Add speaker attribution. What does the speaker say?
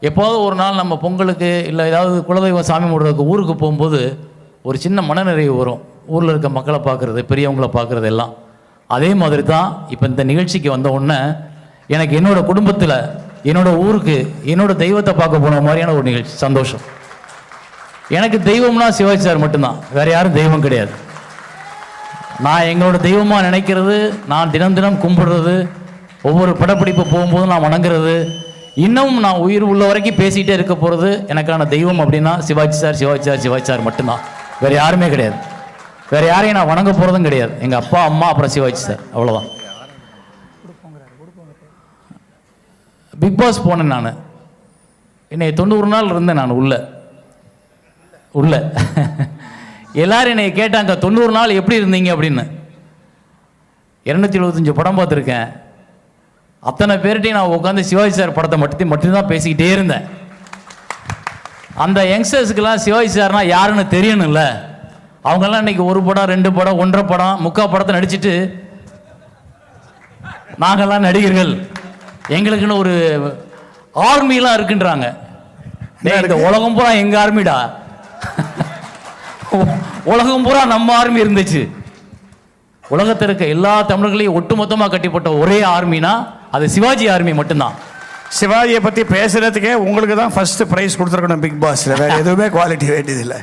Speaker 1: எப்போது ஒரு நாள் நம்ம பொங்கலுக்கு இல்லை ஏதாவது குலதெய்வம் சாமி கும்பிட்றதுக்கு ஊருக்கு போகும்போது ஒரு சின்ன மனநிறைவு வரும். ஊரில் இருக்க மக்களை பார்க்குறது, பெரியவங்களை பார்க்குறது எல்லாம். அதே மாதிரி தான் இப்போ இந்த நிகழ்ச்சிக்கு வந்த உடனே எனக்கு என்னோடய குடும்பத்தில், என்னோடய ஊருக்கு, என்னோடய தெய்வத்தை பார்க்க போன மாதிரியான ஒரு நிகழ்ச்சி. சந்தோஷம். எனக்கு தெய்வம்னா சிவாஜி சார் மட்டும்தான், வேறு யாரும் தெய்வம் கிடையாது. நான் எங்களோட தெய்வமாக நினைக்கிறது, நான் தினம் தினம் கும்பிடுறது, ஒவ்வொரு படப்பிடிப்பு போகும்போது நான் வணங்குறது, இன்னும் நான் உயிர் உள்ள வரைக்கும் பேசிகிட்டே இருக்க போகிறது எனக்கான தெய்வம் அப்படின்னா Sivaji sir, Sivaji sir, Sivaji sir மட்டும்தான். வேறு யாருமே கிடையாது. வேறு யாரையும் நான் வணங்க போகிறதும் கிடையாது. எங்கள் அப்பா, அம்மா, அப்புறம் சிவாஜி சார், அவ்வளோதான். பிக் பாஸ் போனேன் நான். என்னை 90 நாள் இருந்தேன் நான் உள்ள எல்லாரும் என்னை கேட்டாங்க 90 நாள் எப்படி இருந்தீங்க அப்படின்னு. 275 படம் பார்த்துருக்கேன். அத்தனை பேர்கிட்டையும் நான் உட்காந்து சிவாஜி சார் படத்தை மட்டும்தான் பேசிக்கிட்டே இருந்தேன். அந்த யங்ஸ்டர்ஸுக்கெல்லாம் சிவாஜி சார்னா யாருன்னு தெரியணும்ல. அவங்கெல்லாம் இன்னைக்கு 1 படம், 2 படம், 1.5 படம், 3/4 படத்தை நடிச்சுட்டு நாங்கள்லாம் நடிகர்கள், எங்களுக்குன்னு ஒரு ஆர்மிலாம் இருக்குன்றாங்க. இந்த உலகம் பூரா எங்கள் ஆர்மிடா. உலகம் பூரா நம்ம ஆர்மி இருந்துச்சு. உலகத்தில் இருக்க எல்லா தமிழர்களையும் ஒட்டுமொத்தமாக கட்டிப்பட்ட ஒரே ஆர்மினா அது சிவாஜி ஆர்மி மட்டும்தான்.
Speaker 2: சிவாஜியை பற்றி பேசுகிறதுக்கே உங்களுக்கு தான் ஃபர்ஸ்ட் ப்ரைஸ் கொடுத்துருக்கணும் பிக் பாஸில். வேறு எதுவுமே குவாலிட்டி வேண்டியதில்லை.